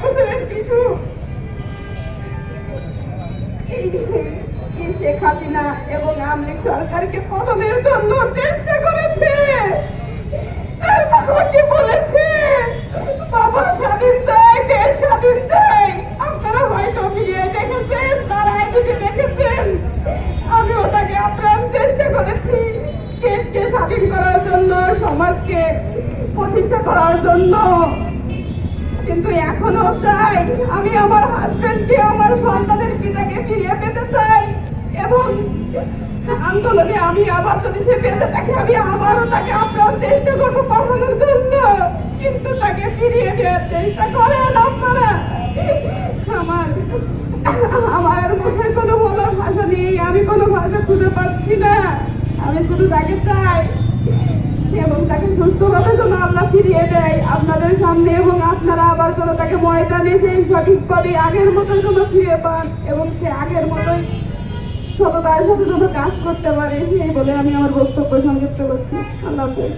বছরের শিশু শেখ হাসিনা এবং আওয়ামী লীগ সরকারকে পতনের জন্য চেষ্টা করেছে। তার বাবাকে বলেছে বাবা স্বাধীন চাই, দেশ স্বাধীন চাই। আপনারা হয়তো মিডিয়ায় দেখেছেন, তার আইডিতে দেখেছেন। আমি ওটাকে আপ্রাণ চেষ্টা করেছি দেশকে স্বাধীন করার জন্য, সমাজকে প্রতিষ্ঠা করার জন্য। কিন্তু এখনো চাই আমি আমার হাজবেন্ডকে, আমার সন্তানের পিতাকে ফিরিয়ে পেতে চাই এবং আন্দোলনে আমি আবার যদি সে বেঁচে থাকে আমি আবারও তাকে আপ্রাণ চেষ্টা করবো পাঠানোর জন্য। কিন্তু তাকে ফিরিয়ে দেওয়ার চেষ্টা করেন আপনারা। আমার মুখে কোনো বলার ভাষা নেই, আমি কোনো ভাষা খুঁজে পাচ্ছি না। আমি শুধু তাকে চাই এবং তাকে সুস্থভাবে যেন আল্লাহ ফিরিয়ে দেয় আপনাদের সামনে, এবং আপনারা আবার যেন তাকে ময়দানে সেই সঠিকভাবে আগের মতোই যেন ফিরে পান এবং সে আগের মতোই সততার সাথে যেন কাজ করতে পারে। এই বলে আমি আমার বক্তব্য সংক্ষিপ্ত করছি। আল্লাহ হাফেজ।